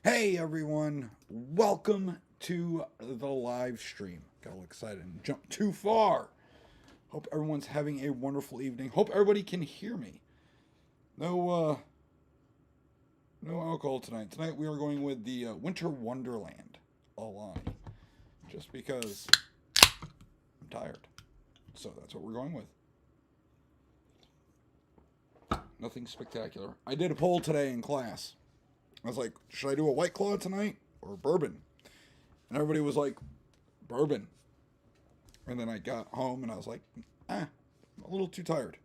Hey everyone, welcome to the live stream. Got a little excited and jumped too far. Hope everyone's having a wonderful evening. Hope everybody can hear me. No alcohol tonight. Tonight we are going with the Winter Wonderland Alani, just because I'm tired. So that's what we're going with. Nothing spectacular. I did a poll today in class. I was like, should I do a White Claw tonight or bourbon? And everybody was like, bourbon. And then I got home and I was like, I'm a little too tired.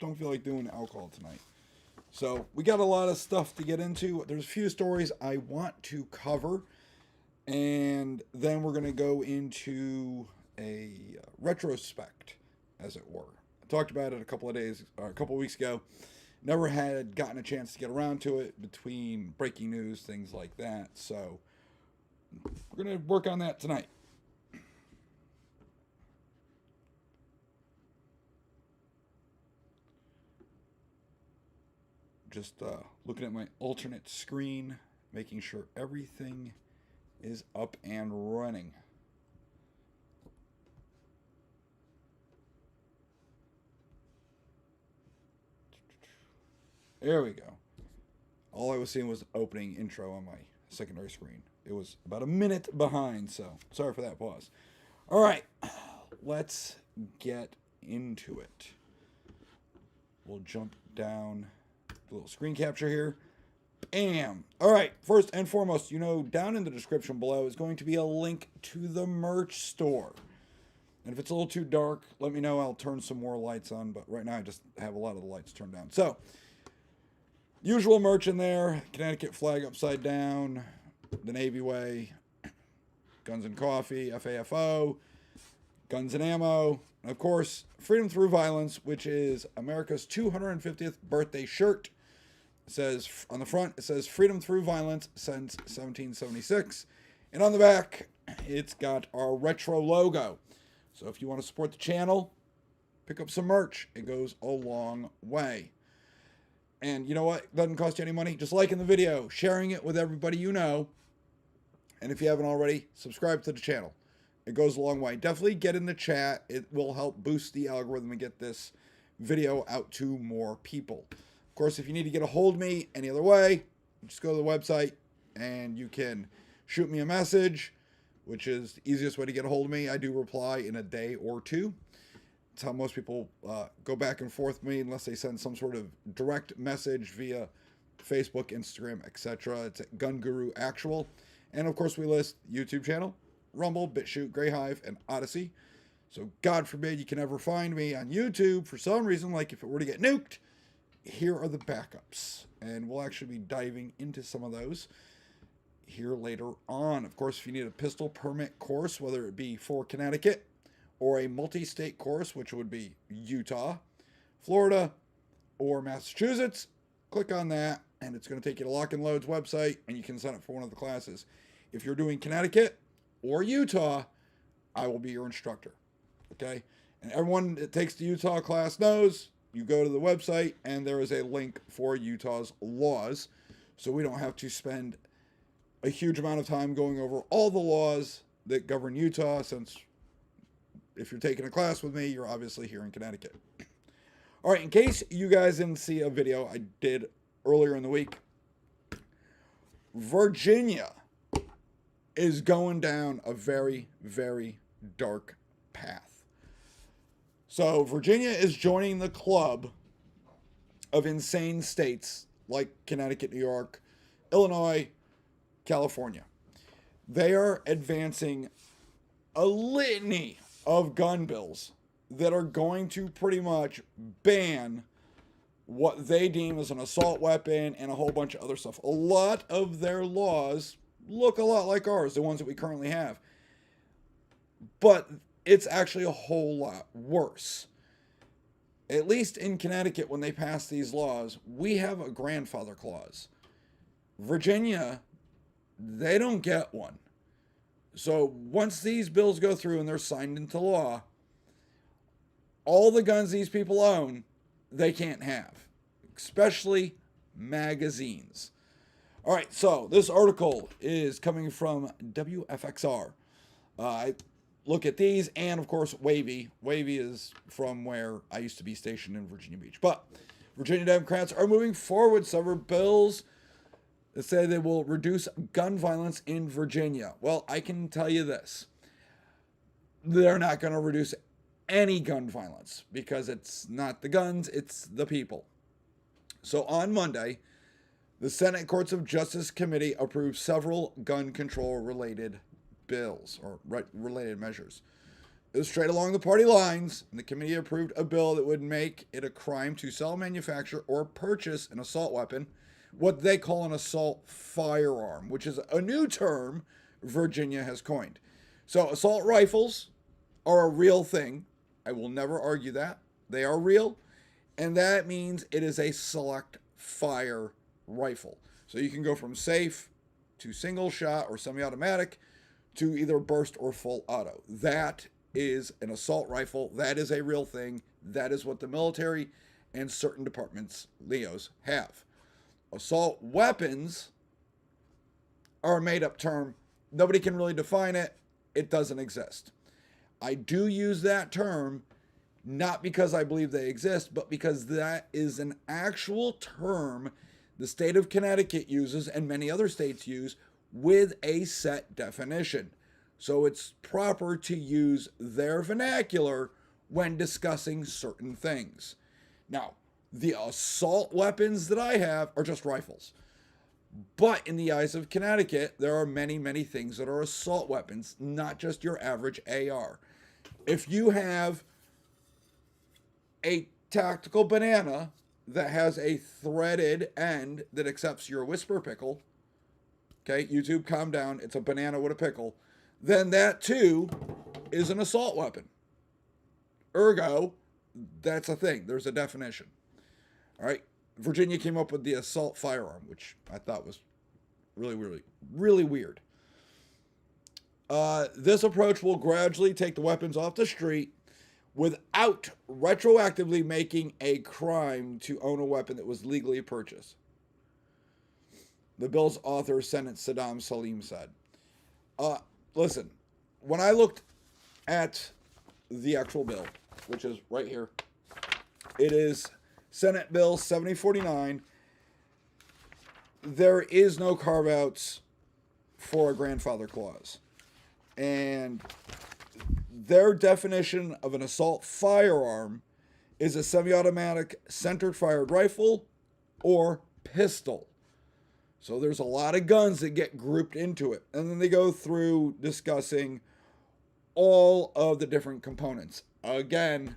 Don't feel like doing alcohol tonight. So we got a lot of stuff to get into. There's a few stories I want to cover. And then we're going to go into a retrospect, as it were. I talked about it a couple of weeks ago. Never had gotten a chance to get around to it between breaking news, things like that. So we're going to work on that tonight. Just looking at my alternate screen, making sure everything is up and running. There we go. All I was seeing was the opening intro on my secondary screen. It was about a minute behind, so sorry for that pause. All right, let's get into it. We'll jump down the little screen capture here. Bam! All right, first and foremost, down in the description below is going to be a link to the merch store. And if it's a little too dark, let me know. I'll turn some more lights on, but right now I just have a lot of the lights turned down. So, usual merch in there. Connecticut flag upside down, the Navy way, Guns and Coffee, FAFO, Guns and Ammo, and of course, Freedom Through Violence, which is America's 250th birthday shirt. It says on the front, it says Freedom Through Violence since 1776. And on the back, it's got our retro logo. So if you want to support the channel, pick up some merch. It goes a long way. And you know what? It doesn't cost you any money. Just liking the video, sharing it with everybody you know. And if you haven't already, subscribe to the channel. It goes a long way. Definitely get in the chat. It will help boost the algorithm and get this video out to more people. Of course, if you need to get a hold of me any other way, just go to the website and you can shoot me a message, which is the easiest way to get a hold of me. I do reply in a day or two. It's how most people go back and forth with me unless they send some sort of direct message via Facebook, Instagram, etc. It's at Gun Guru Actual. And of course, we list YouTube channel, Rumble, BitChute, Greyhive, and Odyssey. So God forbid you can ever find me on YouTube for some reason, like if it were to get nuked. Here are the backups. And we'll actually be diving into some of those here later on. Of course, if you need a pistol permit course, whether it be for Connecticut or a multi-state course, which would be Utah, Florida, or Massachusetts, click on that, and it's going to take you to Lock and Load's website, and you can sign up for one of the classes. If you're doing Connecticut or Utah, I will be your instructor, okay? And everyone that takes the Utah class knows you go to the website, and there is a link for Utah's laws, so we don't have to spend a huge amount of time going over all the laws that govern Utah, since if you're taking a class with me, you're obviously here in Connecticut. All right, in case you guys didn't see a video I did earlier in the week, Virginia is going down a very, very dark path. So Virginia is joining the club of insane states like Connecticut, New York, Illinois, California. They are advancing a litany of gun bills that are going to pretty much ban what they deem as an assault weapon and a whole bunch of other stuff. A lot of their laws look a lot like ours, the ones that we currently have. But it's actually a whole lot worse. At least in Connecticut, when they pass these laws, we have a grandfather clause. Virginia, they don't get one. So once these bills go through and they're signed into law, all the guns these people own, they can't have, especially magazines. All right, so this article is coming from WFXR. I look at these, and of course, Wavy. Wavy is from where I used to be stationed in Virginia Beach. But Virginia Democrats are moving forward several bills that say they will reduce gun violence in Virginia. Well, I can tell you this. They're not going to reduce any gun violence because it's not the guns, it's the people. So on Monday, the Senate Courts of Justice Committee approved several gun control related bills or related measures. It was straight along the party lines, and the committee approved a bill that would make it a crime to sell, manufacture, or purchase an assault weapon, what they call an assault firearm, which is a new term Virginia has coined. So assault rifles are a real thing. I will never argue that. They are real, and that means it is a select fire rifle. So you can go from safe to single shot or semi-automatic to either burst or full auto. That is an assault rifle. That is a real thing. That is what the military and certain departments, LEOs, have. Assault weapons are a made-up term. Nobody can really define it. It doesn't exist. I do use that term not because I believe they exist, but because that is an actual term the state of Connecticut uses and many other states use with a set definition. So it's proper to use their vernacular when discussing certain things. Now, the assault weapons that I have are just rifles. But in the eyes of Connecticut, there are many, many things that are assault weapons, not just your average AR. If you have a tactical banana that has a threaded end that accepts your whisper pickle, okay, YouTube, calm down, it's a banana with a pickle, then that too is an assault weapon. Ergo, that's a thing. There's a definition. All right. Virginia came up with the assault firearm, which I thought was really, really, really weird. This approach will gradually take the weapons off the street without retroactively making a crime to own a weapon that was legally purchased. The bill's author, Senate Saddam Salim, said. Listen, when I looked at the actual bill, which is right here, it is Senate Bill 7049. There is no carve-outs for a grandfather clause. And their definition of an assault firearm is a semi-automatic centered-fired rifle or pistol. So there's a lot of guns that get grouped into it. And then they go through discussing all of the different components. Again,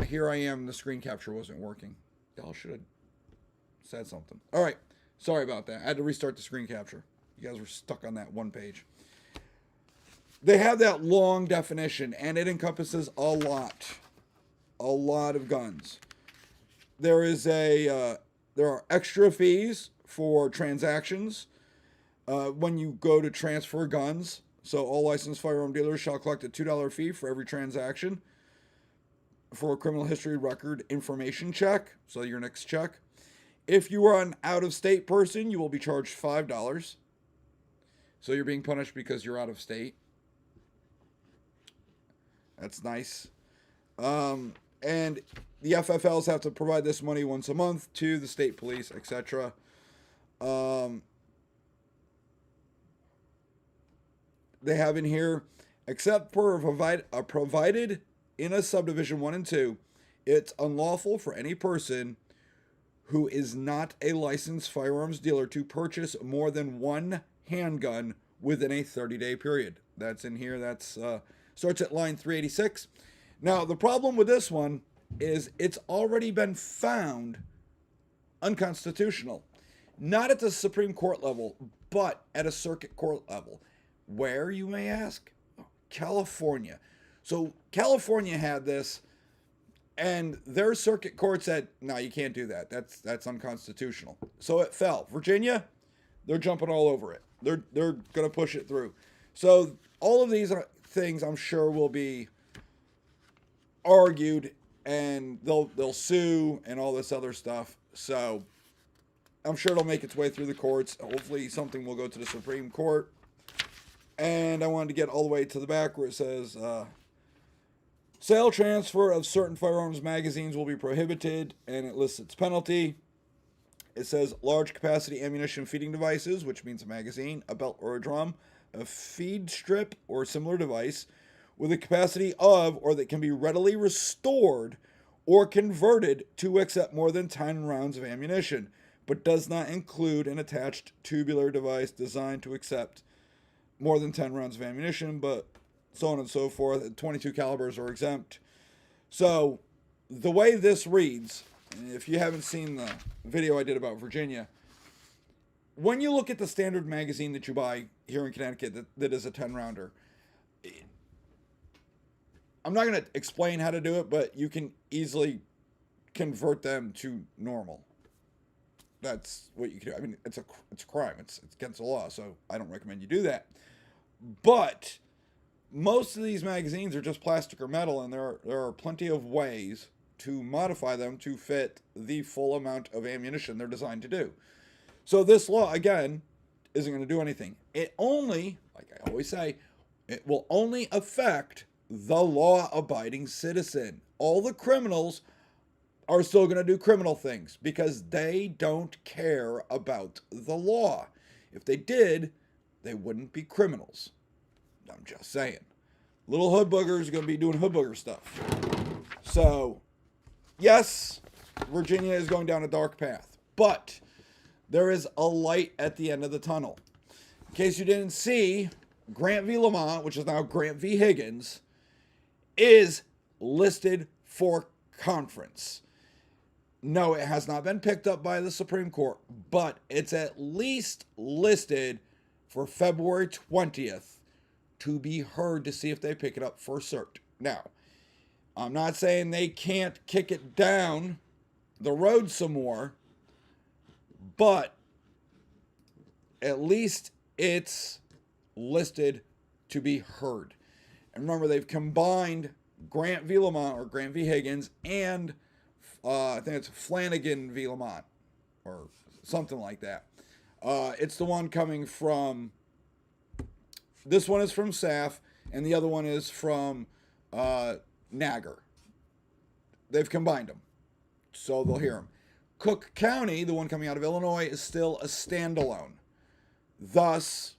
here I am, the screen capture wasn't working. Y'all should have said something. All right, sorry about that. I had to restart the screen capture. You guys were stuck on that one page. They have that long definition, and it encompasses a lot of guns. There are extra fees for transactions when you go to transfer guns. So all licensed firearm dealers shall collect a $2 fee for every transaction for a criminal history record information check, so your next check. If you are an out-of-state person, you will be charged $5. So you're being punished because you're out of state. That's nice. And the FFLs have to provide this money once a month to the state police, etc. They have in here, except for provided in a subdivision 1 and 2, it's unlawful for any person who is not a licensed firearms dealer to purchase more than one handgun within a 30-day period. That's in here. That's starts at line 386. Now, the problem with this one is it's already been found unconstitutional. Not at the Supreme Court level, but at a circuit court level. Where, you may ask? California. So California had this, and their circuit court said, no, you can't do that. That's unconstitutional. So it fell. Virginia, they're jumping all over it. They're going to push it through. So all of these things, I'm sure, will be argued and they'll sue and all this other stuff. So I'm sure it'll make its way through the courts. Hopefully something will go to the Supreme Court. And I wanted to get all the way to the back where it says, sale transfer of certain firearms magazines will be prohibited, and it lists its penalty. It says large capacity ammunition feeding devices, which means a magazine, a belt or a drum, a feed strip or similar device with a capacity of or that can be readily restored or converted to accept more than 10 rounds of ammunition, but does not include an attached tubular device designed to accept more than 10 rounds of ammunition, but so on and so forth. 22 calibers are exempt. So the way this reads, if you haven't seen the video I did about Virginia, when you look at the standard magazine that you buy here in Connecticut that is a 10 rounder, I'm not going to explain how to do it, but you can easily convert them to normal. That's what you can do. I mean, it's a crime. It's against the law, so I don't recommend you do that. But most of these magazines are just plastic or metal, and there are plenty of ways to modify them to fit the full amount of ammunition they're designed to do. So this law, again, isn't going to do anything. It only, like I always say, it will only affect the law-abiding citizen. All the criminals are still going to do criminal things because they don't care about the law. If they did, they wouldn't be criminals. I'm just saying. Little hood boogers are going to be doing hood booger stuff. So, yes, Virginia is going down a dark path, but there is a light at the end of the tunnel. In case you didn't see, Grant v. Lamont, which is now Grant v. Higgins, is listed for conference. No, it has not been picked up by the Supreme Court, but it's at least listed for February 20th to be heard to see if they pick it up for cert. Now, I'm not saying they can't kick it down the road some more, but at least it's listed to be heard. And remember, they've combined Grant v. Lamont, or Grant v. Higgins, and I think it's Flanagan v. Lamont, or something like that. It's the one coming from, this one is from SAF, and the other one is from Nagar. They've combined them, so they'll hear them. Cook County, the one coming out of Illinois, is still a standalone. Thus,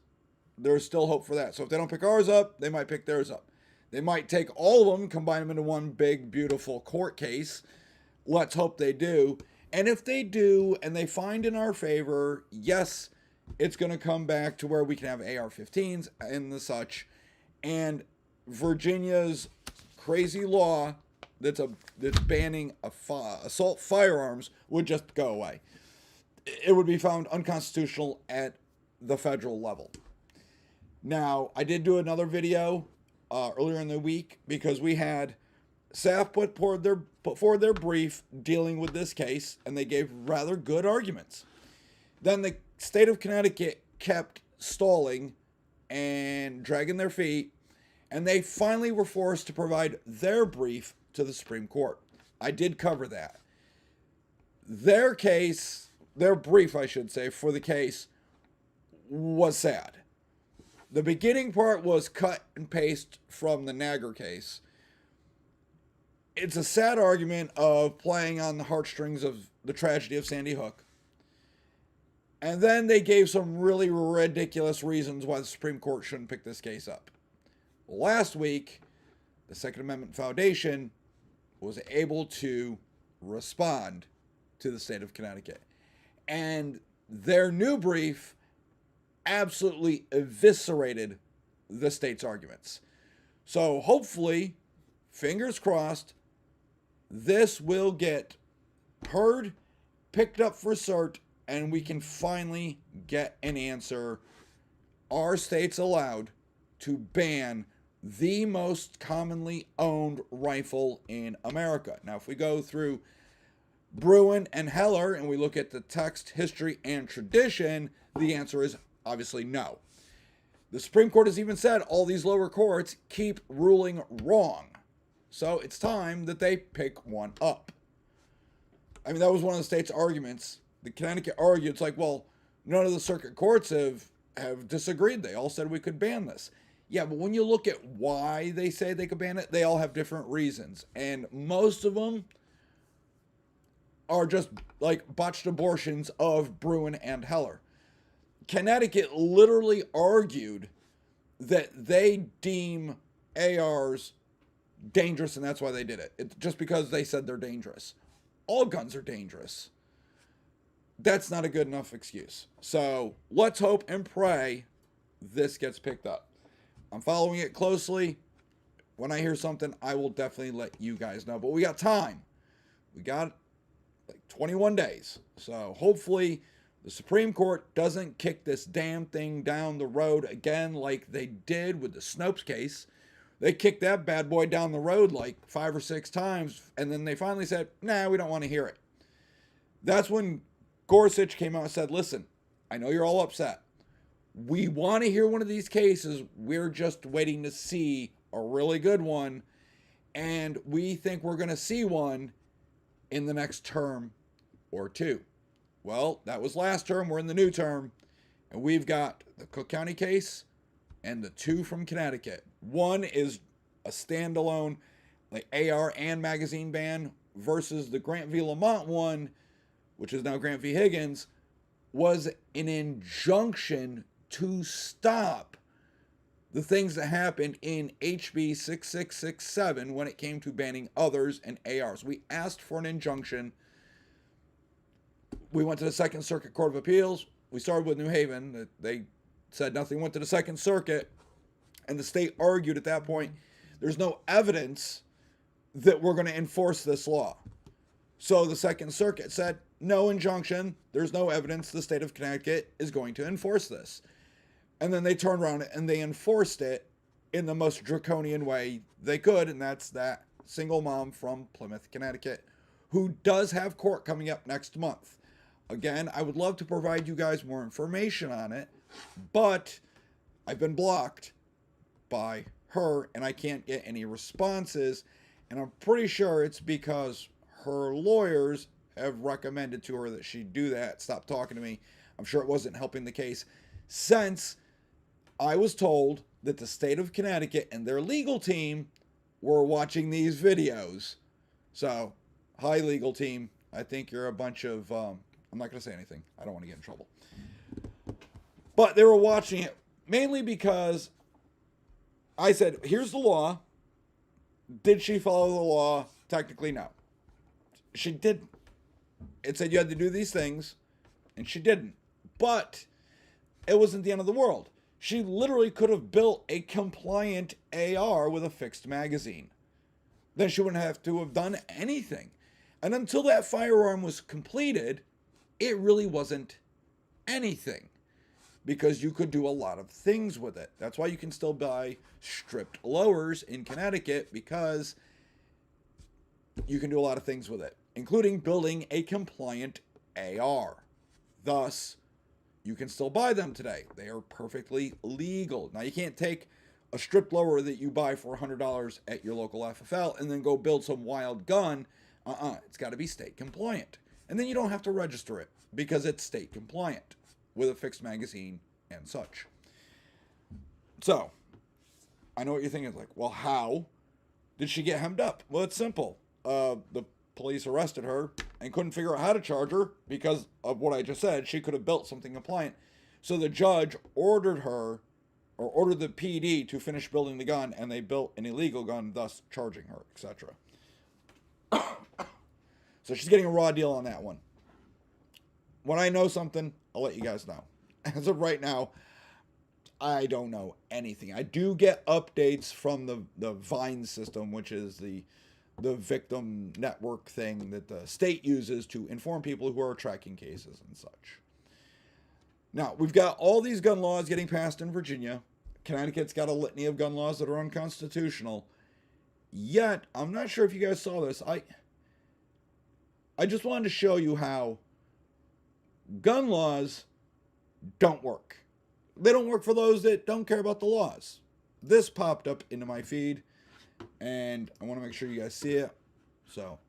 there's still hope for that. So if they don't pick ours up, they might pick theirs up. They might take all of them, combine them into one big, beautiful court case. Let's hope they do. And if they do, and they find in our favor, yes, it's going to come back to where we can have AR-15s and the such. And Virginia's crazy law that's banning assault firearms would just go away. It would be found unconstitutional at the federal level. Now, I did do another video earlier in the week because we had SAF put forward their brief dealing with this case, and they gave rather good arguments. Then the state of Connecticut kept stalling and dragging their feet, and they finally were forced to provide their brief to the Supreme Court. I did cover that. Their brief, I should say, for the case was sad. The beginning part was cut and paste from the Nagar case. It's a sad argument of playing on the heartstrings of the tragedy of Sandy Hook. And then they gave some really ridiculous reasons why the Supreme Court shouldn't pick this case up. Last week, the Second Amendment Foundation was able to respond to the state of Connecticut. And their new brief absolutely eviscerated the state's arguments. So hopefully, fingers crossed, this will get heard, picked up for cert, and we can finally get an answer. Are states allowed to ban the most commonly owned rifle in America? Now, if we go through Bruin and Heller and we look at the text, history, and tradition, the answer is obviously no. The Supreme Court has even said all these lower courts keep ruling wrong. So it's time that they pick one up. I mean, that was one of the state's arguments. The Connecticut argued, it's like, well, none of the circuit courts have disagreed. They all said we could ban this. Yeah, but when you look at why they say they could ban it, they all have different reasons. And most of them are just like botched abortions of Bruin and Heller. Connecticut literally argued that they deem ARs dangerous and that's why they did it. It's just because they said they're dangerous. All guns are dangerous. That's not a good enough excuse. So let's hope and pray this gets picked up. I'm following it closely. When I hear something, I will definitely let you guys know. But we got time. We got like 21 days. So hopefully the Supreme Court doesn't kick this damn thing down the road again like they did with the Snopes case. They kicked that bad boy down the road like 5 or 6 times, and then they finally said, nah, we don't want to hear it. That's when Gorsuch came out and said, listen, I know you're all upset. We want to hear one of these cases. We're just waiting to see a really good one, and we think we're going to see one in the next term or two. Well, that was last term. We're in the new term, and we've got the Cook County case and the 2 from Connecticut. One is a standalone like AR and magazine ban versus the Grant v. Lamont one, which is now Grant v. Higgins, was an injunction to stop the things that happened in HB 6667 when it came to banning others and ARs. We asked for an injunction. We went to the Second Circuit Court of Appeals. We started with New Haven. They said nothing, went to the Second Circuit, and the state argued at that point, there's no evidence that we're going to enforce this law. So the Second Circuit said, no injunction, there's no evidence the state of Connecticut is going to enforce this. And then they turned around and they enforced it in the most draconian way they could, and that's that single mom from Plymouth, Connecticut, who does have court coming up next month. Again, I would love to provide you guys more information on it, but I've been blocked by her and I can't get any responses, and I'm pretty sure it's because her lawyers have recommended to her that she do that, stop talking to me. I'm sure it wasn't helping the case, since I was told that the state of Connecticut and their legal team were watching these videos. So, hi legal team, I think you're a bunch of, I'm not going to say anything. I don't want to get in trouble. But they were watching it mainly because I said, here's the law. Did she follow the law? Technically, no. She didn't. It said you had to do these things, and she didn't. But it wasn't the end of the world. She literally could have built a compliant AR with a fixed magazine. Then she wouldn't have to have done anything. And until that firearm was completed, it really wasn't anything, because you could do a lot of things with it. That's why you can still buy stripped lowers in Connecticut, because you can do a lot of things with it, including building a compliant AR. Thus, you can still buy them today. They are perfectly legal. Now, you can't take a stripped lower that you buy for $100 at your local FFL and then go build some wild gun. It's got to be state compliant. And then you don't have to register it because it's state compliant with a fixed magazine and such. So, I know what you're thinking. Like, well, how did she get hemmed up? Well, it's simple. The police arrested her and couldn't figure out how to charge her because of what I just said. She could have built something compliant. So the judge ordered her, or ordered the PD to finish building the gun, and they built an illegal gun, thus charging her, etc. So she's getting a raw deal on that one. When I know something, I'll let you guys know. As of right now, I don't know anything. I do get updates from the Vine system, which is the victim network thing that the state uses to inform people who are tracking cases and such. Now, we've got all these gun laws getting passed in Virginia. Connecticut's got a litany of gun laws that are unconstitutional. Yet, I'm not sure if you guys saw this. I just wanted to show you how gun laws don't work. They don't work for those that don't care about the laws. This popped up into my feed. And I want to make sure you guys see it. So,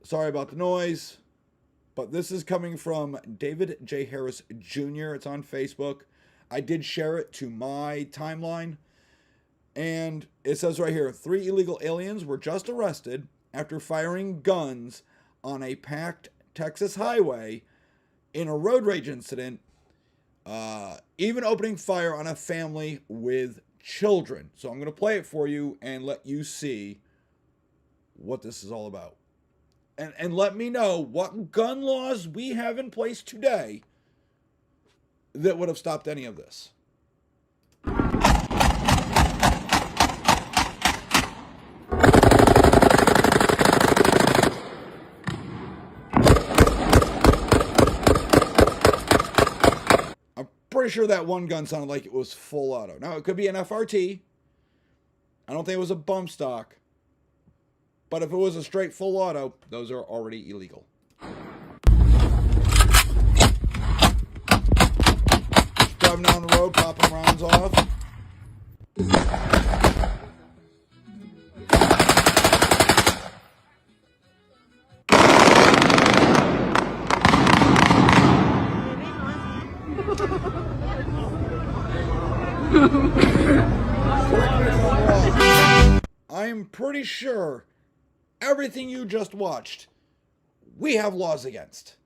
sorry about the noise. But this is coming from David J. Harris Jr. It's on Facebook. I did share it to my timeline. And it says right here, 3 illegal aliens were just arrested after firing guns on a packed Texas highway in a road rage incident, even opening fire on a family with children. So I'm going to play it for you and let you see what this is all about. And let me know what gun laws we have in place today that would have stopped any of this. I'm pretty sure that one gun sounded like it was full auto. Now, it could be an FRT. I don't think it was a bump stock. But if it was a straight full auto, those are already illegal. Just driving down the road, popping rounds off. I'm pretty sure everything you just watched, we have laws against.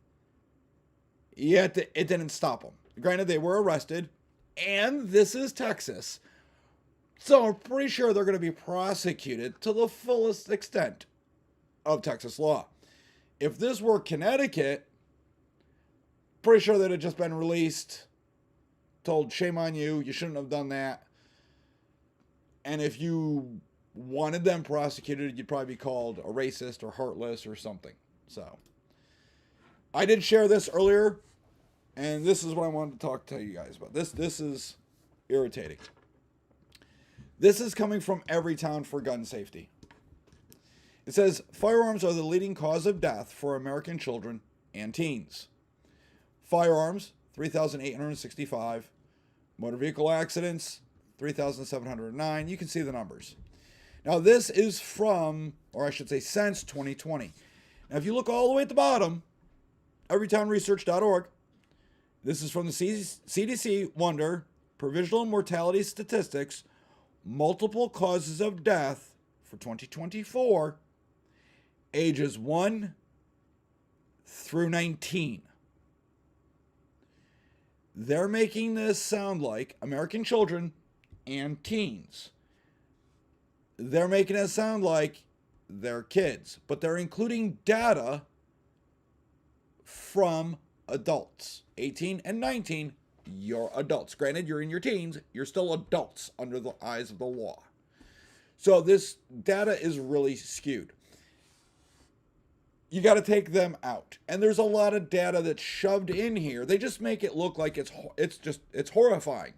Yet it didn't stop them. Granted, they were arrested, and this is Texas. So I'm pretty sure they're going to be prosecuted to the fullest extent of Texas law. If this were Connecticut, pretty sure they'd have just been released, told, shame on you, you shouldn't have done that. And if you wanted them prosecuted, you'd probably be called a racist or heartless or something. So, I did share this earlier, and this is what I wanted to talk to you guys about. This is irritating. This is coming from Everytown for Gun Safety. It says, firearms are the leading cause of death for American children and teens. Firearms, 3,865. Motor vehicle accidents, 3,709. You can see the numbers. Now, this is from, or I should say, since 2020. Now, if you look all the way at the bottom, everytownresearch.org, this is from the CDC Wonder, Provisional Mortality Statistics, multiple causes of death for 2024, ages 1 through 19. They're making this sound like American children and teens. They're making it sound like they're kids, but they're including data from adults. 18 and 19, you're adults. Granted, you're in your teens, you're still adults under the eyes of the law. So this data is really skewed. You got to take them out. And there's a lot of data that's shoved in here. They just make it look like it's horrifying.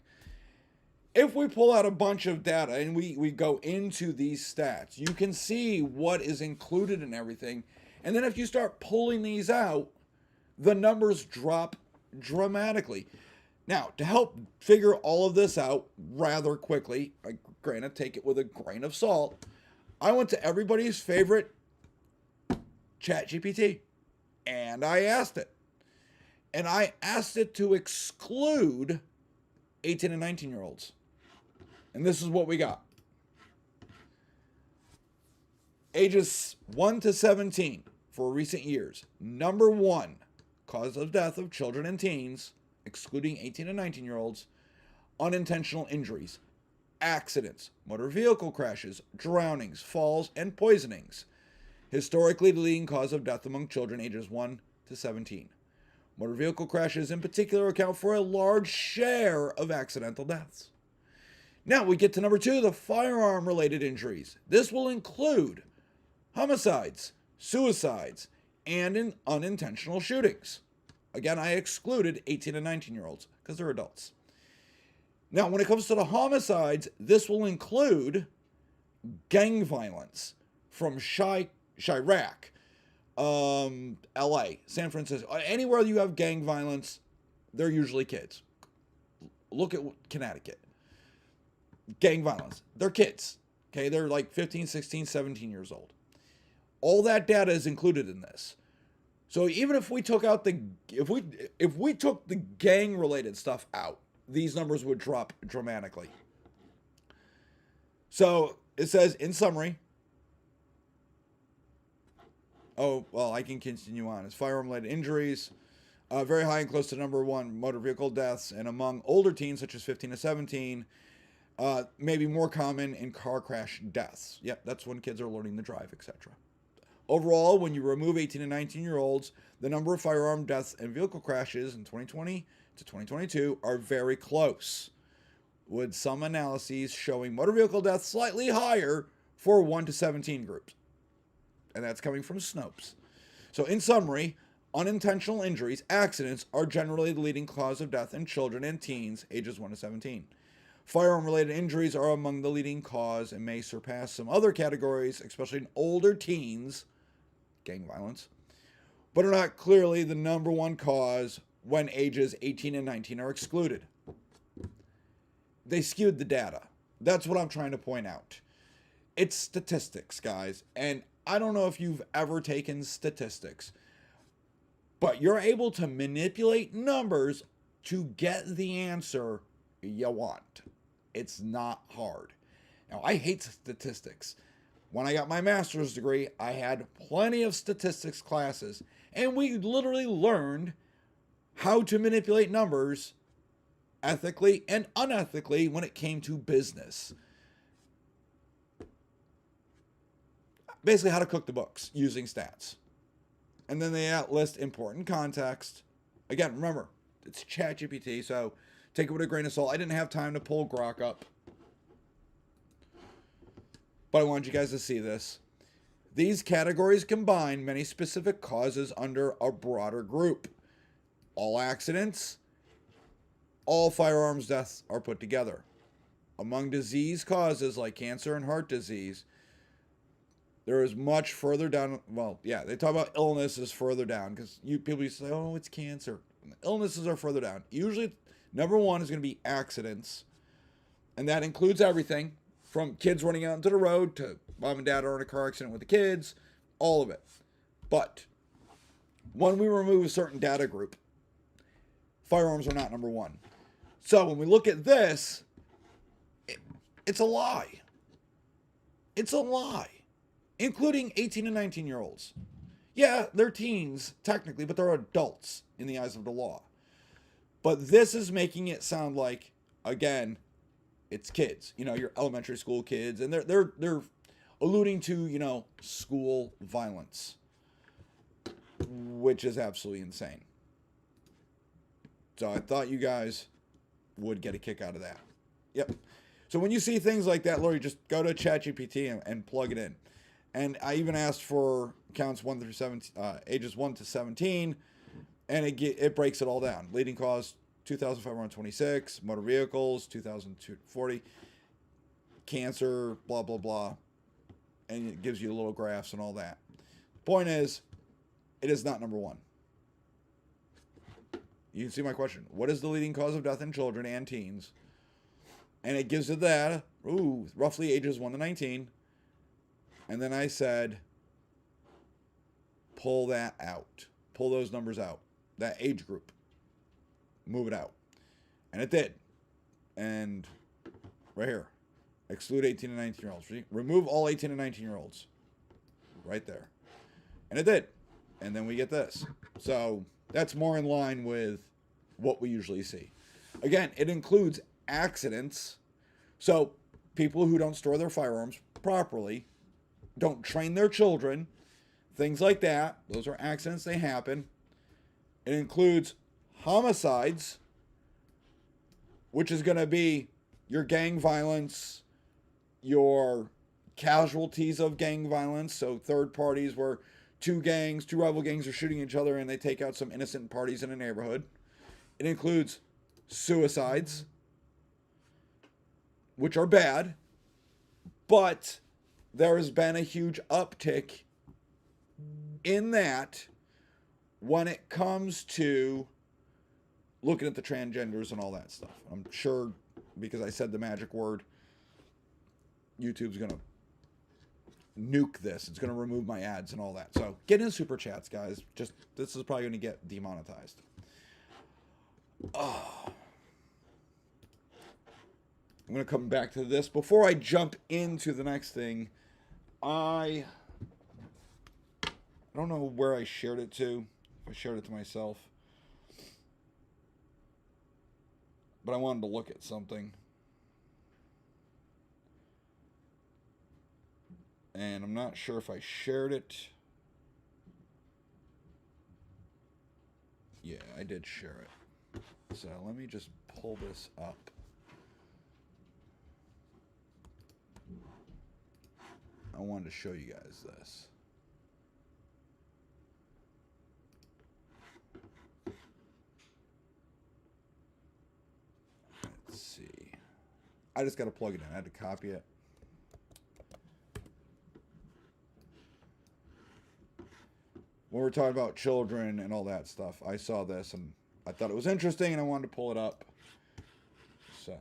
If we pull out a bunch of data and we go into these stats, you can see what is included in everything. And then if you start pulling these out, the numbers drop dramatically. Now, to help figure all of this out rather quickly, granted, take it with a grain of salt, I went to everybody's favorite ChatGPT, and I asked it. And I asked it to exclude 18 and 19-year-olds. And this is what we got. Ages 1 to 17 for recent years. Number 1, cause of death of children and teens, excluding 18 and 19-year-olds, unintentional injuries, accidents, motor vehicle crashes, drownings, falls, and poisonings. Historically, the leading cause of death among children ages 1 to 17. Motor vehicle crashes in particular account for a large share of accidental deaths. Now we get to number 2, the firearm-related injuries. This will include homicides, suicides, and unintentional shootings. Again, I excluded 18 and 19-year-olds because they're adults. Now, when it comes to the homicides, this will include gang violence from Chirac, LA, San Francisco. Anywhere you have gang violence, they're usually kids. Look at Connecticut. gang violence. They're kids. Okay, they're like 15, 16, 17 years old. All that data is included in this. So even if we took out the if we took the gang related stuff out, these numbers would drop dramatically. So it says in summary, oh, well, I can continue on. It's firearm related injuries, very high and close to number one motor vehicle deaths, and among older teens such as 15 to 17, maybe more common in car crash deaths. Yep, that's when kids are learning to drive, etc. Overall, when you remove 18 and 19-year-olds, the number of firearm deaths and vehicle crashes in 2020 to 2022 are very close, with some analyses showing motor vehicle deaths slightly higher for 1 to 17 groups. And that's coming from Snopes. So in summary, unintentional injuries, accidents, are generally the leading cause of death in children and teens ages 1 to 17. Firearm-related injuries are among the leading cause and may surpass some other categories, especially in older teens, gang violence, but are not clearly the number one cause when ages 18 and 19 are excluded. They skewed the data. That's what I'm trying to point out. It's statistics, guys, and I don't know if you've ever taken statistics, but you're able to manipulate numbers to get the answer you want. It's not hard. Now, I hate statistics. When I got my master's degree, I had plenty of statistics classes, and we literally learned how to manipulate numbers ethically and unethically when it came to business. Basically, how to cook the books using stats. And then they list important context. Again, remember, it's ChatGPT, so take it with a grain of salt. I didn't have time to pull Grok up, but I wanted you guys to see this. These categories combine many specific causes under a broader group. All accidents, all firearms deaths are put together. Among disease causes like cancer and heart disease, there is much further down. Well, yeah, they talk about illnesses further down because people used to say, oh, it's cancer. Illnesses are further down. Usually, number one is going to be accidents, and that includes everything from kids running out into the road to mom and dad are in a car accident with the kids, all of it. But when we remove a certain data group, firearms are not number one. So when we look at this, it's a lie. It's a lie, including 18 and 19-year-olds. Yeah, they're teens, technically, but they're adults in the eyes of the law. But this is making it sound like, again, it's kids. You know, your elementary school kids, and they're alluding to, you know, school violence, which is absolutely insane. So I thought you guys would get a kick out of that. Yep. So when you see things like that, Lori, just go to ChatGPT and plug it in. And I even asked for counts 1 through 17, ages 1 to 17, and it breaks it all down. Leading cause 2,526, motor vehicles 2,240, cancer, blah blah blah, and it gives you little graphs and all that. Point is, it is not number one. You can see my question. What is the leading cause of death in children and teens? And it gives you that, roughly ages 1 to 19. And then I said, pull that out. Pull those numbers out. That age group. Move it out. And it did. And right here. Exclude 18 and 19-year-olds. Remove all 18 and 19-year-olds. Right there. And it did. And then we get this. So that's more in line with what we usually see. Again, it includes accidents. So people who don't store their firearms properly, don't train their children, things like that. Those are accidents. They happen. It includes homicides, which is going to be your gang violence, your casualties of gang violence. So third parties where two rival gangs are shooting each other and they take out some innocent parties in a neighborhood. It includes suicides, which are bad, but there has been a huge uptick in that when it comes to looking at the transgenders and all that stuff. I'm sure because I said the magic word, YouTube's going to nuke this. It's going to remove my ads and all that. So get in super chats, guys. Just this is probably going to get demonetized. Oh. I'm going to come back to this. Before I jump into the next thing, I don't know where I shared it to. If I shared it to myself. But I wanted to look at something. And I'm not sure if I shared it. Yeah, I did share it. So let me just pull this up. I wanted to show you guys this. Let's see. I just got to plug it in. I had to copy it. When we're talking about children and all that stuff, I saw this and I thought it was interesting and I wanted to pull it up. So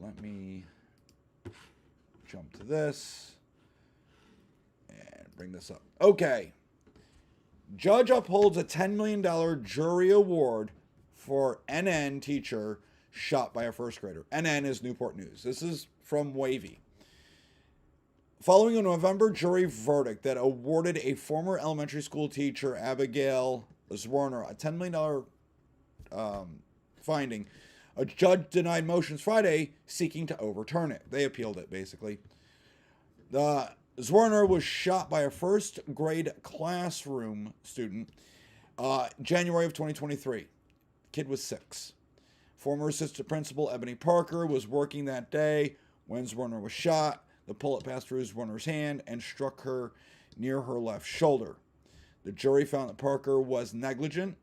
let me jump to this and bring this up. Okay. Judge upholds a $10 million jury award for NN teacher shot by a first grader. NN is Newport News. This is from Wavy. Following a November jury verdict that awarded a former elementary school teacher, Abigail Zwerner, a $10 million finding, a judge denied motions Friday seeking to overturn it. They appealed it, basically. The Zwerner was shot by a first grade classroom student January of 2023. Kid was 6. Former assistant principal Ebony Parker was working that day when Zwerner was shot. The bullet passed through Zwerner's hand and struck her near her left shoulder. The jury found that Parker was negligent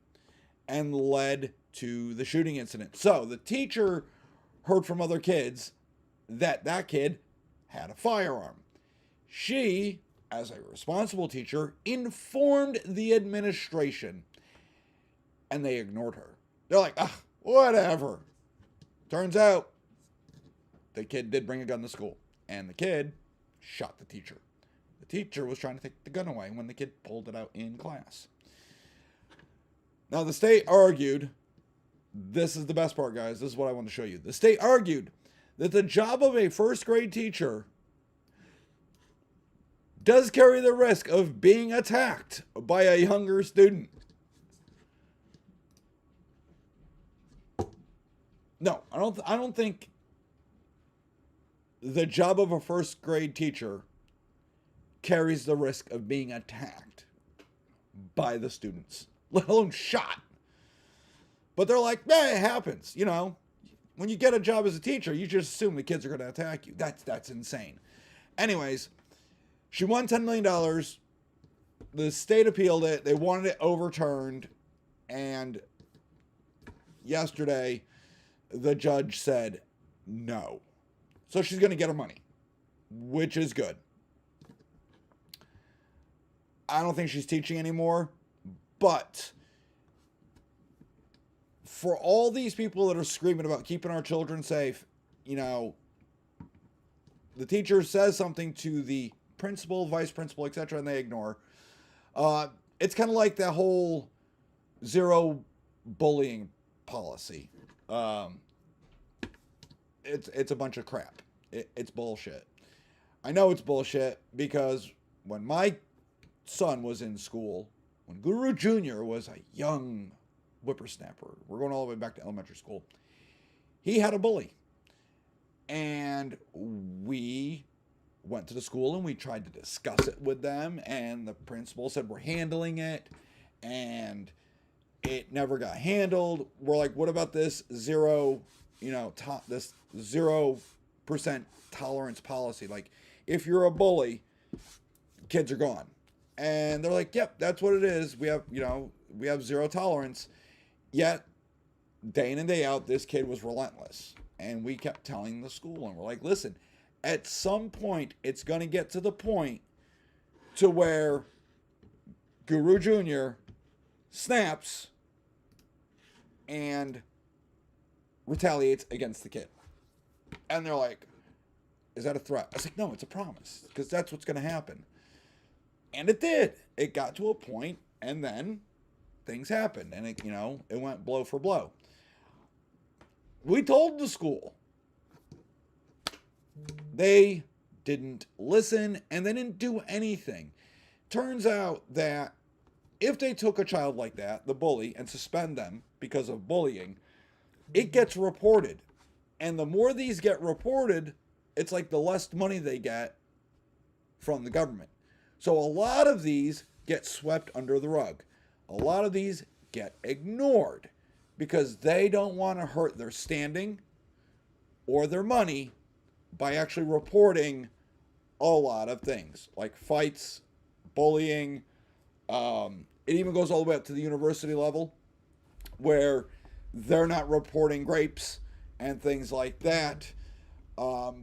and led to the shooting incident. So the teacher heard from other kids that that kid had a firearm. She, as a responsible teacher, informed the administration and they ignored her. They're like, whatever. Turns out the kid did bring a gun to school. And the kid shot the teacher. The teacher was trying to take the gun away when the kid pulled it out in class. Now, the state argued, this is the best part, guys. This is what I want to show you. The state argued that the job of a first grade teacher does carry the risk of being attacked by a younger student. No, I don't think the job of a first grade teacher carries the risk of being attacked by the students, let alone shot. But they're like, it happens. You know, when you get a job as a teacher, you just assume the kids are going to attack you. That's insane. Anyways, she won $10 million. The state appealed it. They wanted it overturned. And yesterday, the judge said no. So she's going to get her money, which is good. I don't think she's teaching anymore, but for all these people that are screaming about keeping our children safe, you know, the teacher says something to the principal, vice principal, etc., and they ignore. It's kind of like that whole zero bullying policy. It's a bunch of crap. It's bullshit. I know it's bullshit because when my son was in school, when Guru Jr. was a young whippersnapper, we're going all the way back to elementary school, he had a bully. And we went to the school and we tried to discuss it with them, and the principal said we're handling it, and it never got handled. We're like, what about this this 0% tolerance policy? Like, if you're a bully, kids are gone. And they're like, yep, that's what it is. We have zero tolerance. Yet, day in and day out, this kid was relentless. And we kept telling the school, and we're like, listen, at some point, it's going to get to the point to where Guru Jr. snaps and retaliates against the kid. And they're like, is that a threat? I was like, no, it's a promise, because that's what's going to happen. And it did. It got to a point, and then things happened, and it, it went blow for blow. We told the school. They didn't listen, and they didn't do anything. Turns out that if they took a child like that, the bully, and suspend them because of bullying, it gets reported. And the more these get reported, it's like the less money they get from the government. So a lot of these get swept under the rug. A lot of these get ignored because they don't want to hurt their standing or their money by actually reporting a lot of things like fights, bullying. It even goes all the way up to the university level where they're not reporting grapes and things like that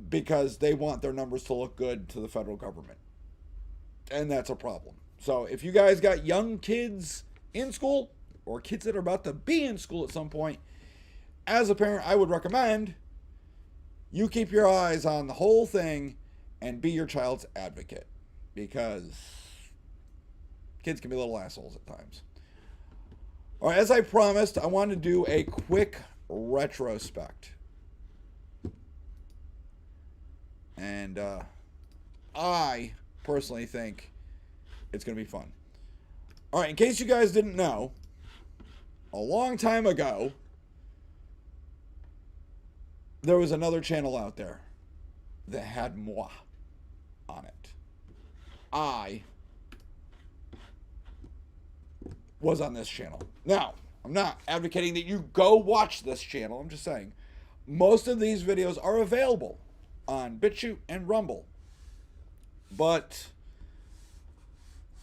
because they want their numbers to look good to the federal government. And that's a problem. So if you guys got young kids in school or kids that are about to be in school at some point, as a parent, I would recommend you keep your eyes on the whole thing and be your child's advocate, because kids can be little assholes at times. All right, as I promised, I wanted to do a quick retrospect. And I personally think it's going to be fun. All right, in case you guys didn't know, a long time ago, there was another channel out there that had moi on it. I was on this channel. Now, I'm not advocating that you go watch this channel. I'm just saying most of these videos are available on BitChute and Rumble. But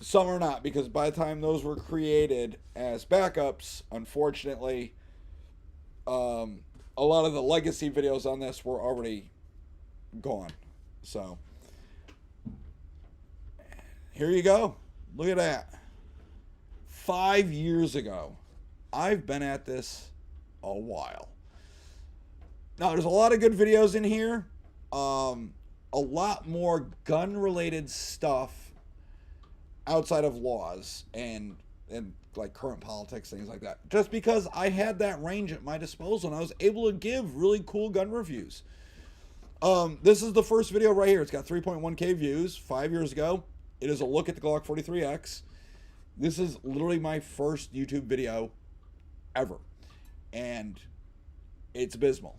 some are not, because by the time those were created as backups, unfortunately, a lot of the legacy videos on this were already gone. So here you go. Look at that. 5 years ago. I've been at this a while. Now, there's a lot of good videos in here. A lot more gun-related stuff outside of laws and like current politics, things like that. Just because I had that range at my disposal and I was able to give really cool gun reviews. This is the first video right here. It's got 3.1K views 5 years ago. It is a look at the Glock 43X. This is literally my first YouTube video ever. And it's abysmal.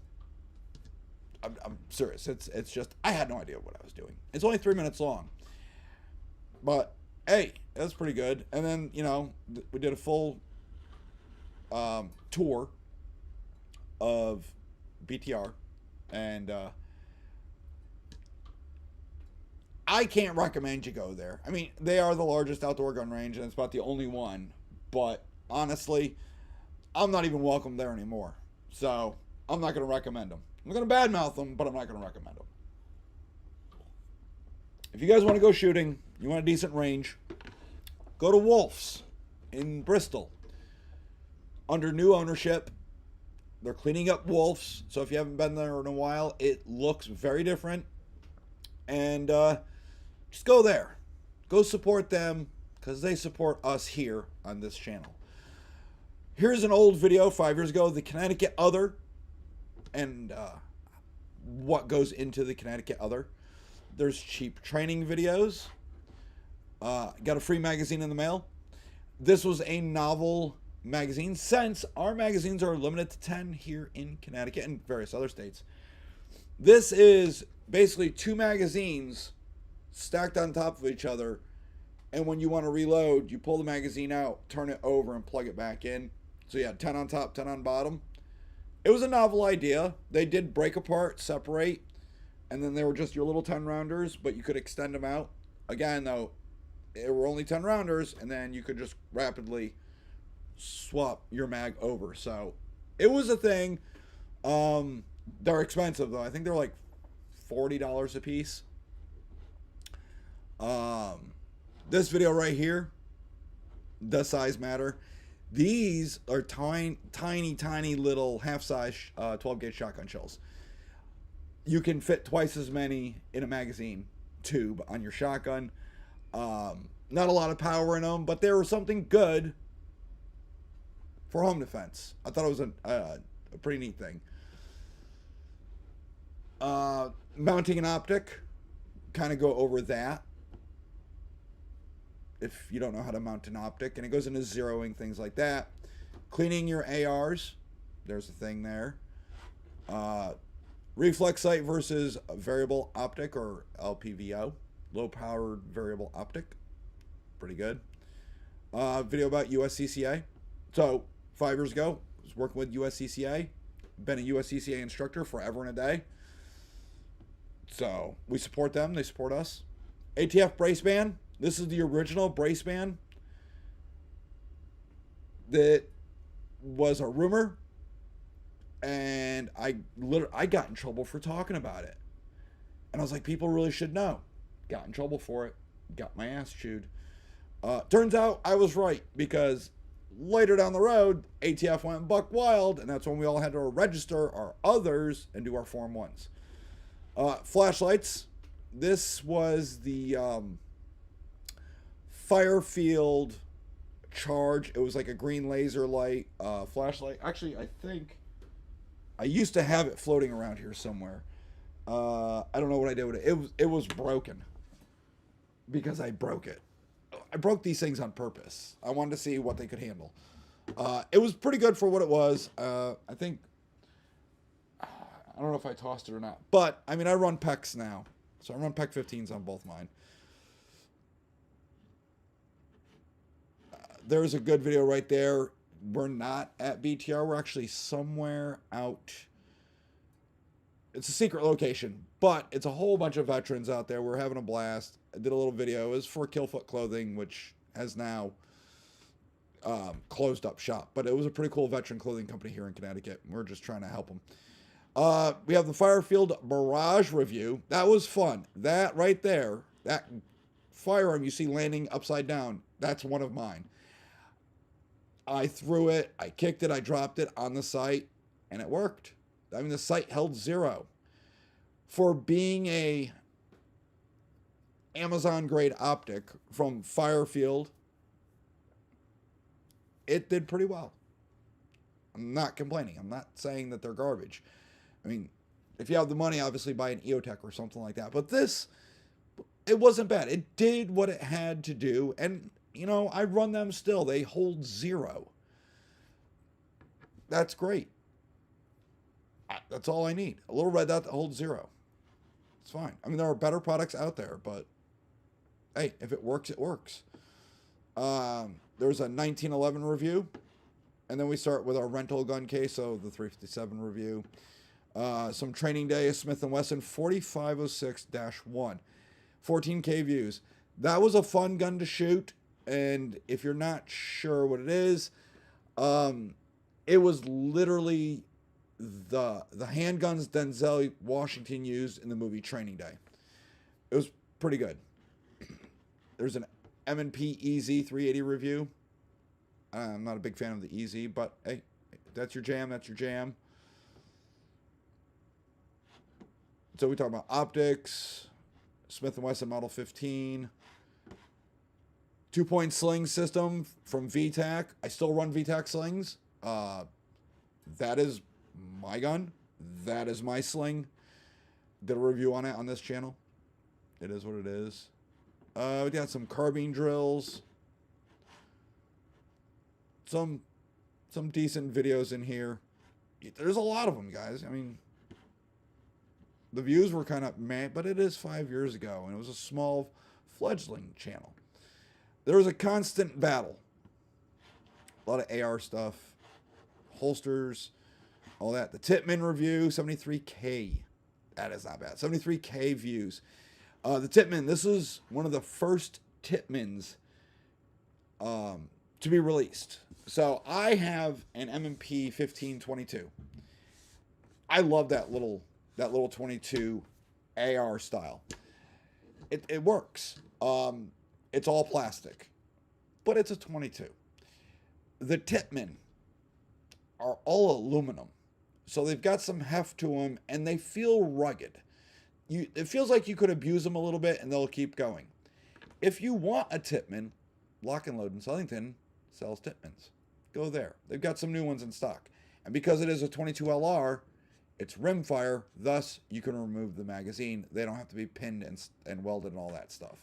I'm serious. It's just, I had no idea what I was doing. It's only 3 minutes long. But, hey, that's pretty good. And then, we did a full tour of BTR. And I can't recommend you go there. I mean, they are the largest outdoor gun range, and it's about the only one. But, honestly, I'm not even welcome there anymore. So, I'm not going to recommend them. I'm going to badmouth them, but I'm not going to recommend them. If you guys want to go shooting, you want a decent range, go to Wolf's in Bristol. Under new ownership, they're cleaning up Wolf's. So if you haven't been there in a while, it looks very different. And just go there. Go support them, because they support us here on this channel. Here's an old video 5 years ago, the Connecticut Other. And what goes into the Connecticut Other. There's cheap training videos. Got a free magazine in the mail. This was a novel magazine, since our magazines are limited to 10 here in Connecticut and various other states. This is basically 2 magazines stacked on top of each other, and when you want to reload, you pull the magazine out, turn it over, and plug it back in. So you had 10 on top, 10 on bottom. It was a novel idea. They did break apart, separate, and then they were just your little 10 rounders, but you could extend them out. Again, though, it were only 10 rounders, and then you could just rapidly swap your mag over. So it was a thing. They're expensive, though. I think they're like $40 a piece. This video right here, does size matter? These are tiny little half-size 12-gauge shotgun shells. You can fit twice as many in a magazine tube on your shotgun. Not a lot of power in them, but they were something good for home defense. I thought it was a pretty neat thing. Mounting an optic, kind of go over that if you don't know how to mount an optic, and it goes into zeroing, things like that. Cleaning your ARs, there's a thing there. Reflex sight versus variable optic, or LPVO, low powered variable optic, pretty good. Video about USCCA. So 5 years ago, I was working with USCCA, been a USCCA instructor forever and a day. So we support them, they support us. ATF brace band. This is the original brace band that was a rumor, and I got in trouble for talking about it. And I was like, people really should know. Got in trouble for it. Got my ass chewed. Turns out I was right, because later down the road, ATF went buck wild, and that's when we all had to register our others and do our Form 1s. Flashlights. This was the Firefield Charge. It was like a green laser light flashlight. Actually, I think I used to have it floating around here somewhere. I don't know what I did with it. It was broken because I broke it. I broke these things on purpose. I wanted to see what they could handle. It was pretty good for what it was. I think, I don't know if I tossed it or not, but I mean, I run PECs now, so I run PEC 15s on both mine. There's a good video right there. We're not at BTR. We're actually somewhere out. It's a secret location, but it's a whole bunch of veterans out there. We're having a blast. I did a little video. It was for Killfoot Clothing, which has now closed up shop. But it was a pretty cool veteran clothing company here in Connecticut. We're just trying to help them. We have the Firefield Barrage review. That was fun. That right there, that firearm you see landing upside down, that's one of mine. I threw it, I kicked it, I dropped it on the sight, and it worked. I mean, the sight held 0. For being a Amazon grade optic from Firefield, it did pretty well. I'm not complaining. I'm not saying that they're garbage. I mean, if you have the money, obviously buy an EOTech or something like that. But this, it wasn't bad. It did what it had to do. And, you know, I run them still. They hold 0. That's great. That's all I need. A little red dot that holds 0. It's fine. I mean, there are better products out there, but hey, if it works, it works. There's a 1911 review, and then we start with our rental gun case, so the 357 review. Some training day, Smith & Wesson 4506-1, 14K views. That was a fun gun to shoot, and if you're not sure what it is, it was literally the handguns Denzel Washington used in the movie Training Day. It was pretty good. There's an M&P EZ 380 review. I'm not a big fan of the EZ, but hey, that's your jam, that's your jam. So we talk about optics, Smith & Wesson Model 15, 2-point sling system from VTAC. I still run VTAC slings. That is my gun. That is my sling. Did a review on it on this channel. It is what it is. We got some carbine drills. Some decent videos in here. There's a lot of them, guys. I mean, the views were kind of meh, but it is 5 years ago, and it was a small fledgling channel. There was a constant battle. A lot of AR stuff, holsters, all that. The Tippmann review, 73K. That is not bad. 73K views. The Tippmann, this is one of the first Tippmanns to be released. So I have an M&P 1522. I love that little 22 AR style. It works. It's all plastic, but it's a 22. The Tippmann are all aluminum. so they've got some heft to them, and they feel rugged. It feels like you could abuse them a little bit, and they'll keep going. If you want a Tippmann, Lock and Load in Southington sells Tippmanns. Go there. They've got some new ones in stock. And because it is a 22 LR, it's rimfire, thus you can remove the magazine. They don't have to be pinned and welded and all that stuff.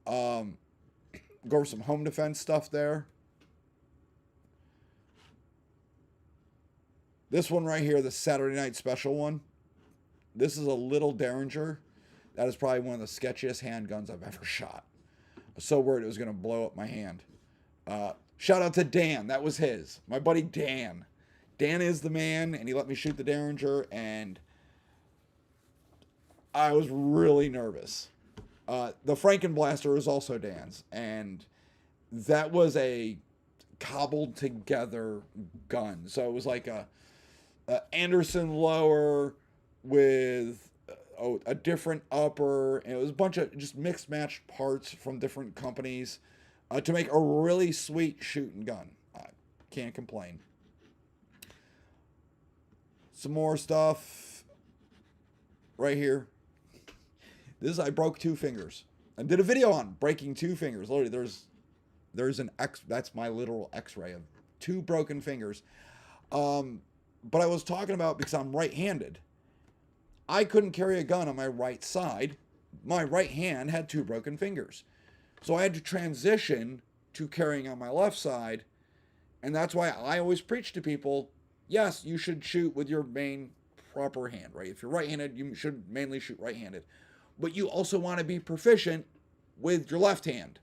Go over some home defense stuff there. This one right here, the Saturday Night Special one. This is a little Derringer. That is probably one of the sketchiest handguns I've ever shot. I was so worried it was going to blow up my hand. Shout out to Dan. That was his. My buddy Dan. Dan is the man, and he let me shoot the Derringer, and I was really nervous. The Frankenblaster was also Dan's, and that was a cobbled together gun. So it was like a Anderson lower with a different upper, and it was a bunch of just mixed matched parts from different companies to make a really sweet shooting gun. I can't complain. Some more stuff right here. I broke 2 fingers. I did a video on breaking 2 fingers. Literally, there's an X. That's my literal X-ray of 2 broken fingers. But I was talking about, because I'm right-handed, I couldn't carry a gun on my right side. My right hand had 2 broken fingers. So I had to transition to carrying on my left side. And that's why I always preach to people, yes, you should shoot with your main proper hand, right? If you're right-handed, you should mainly shoot right-handed. But you also want to be proficient with your left hand.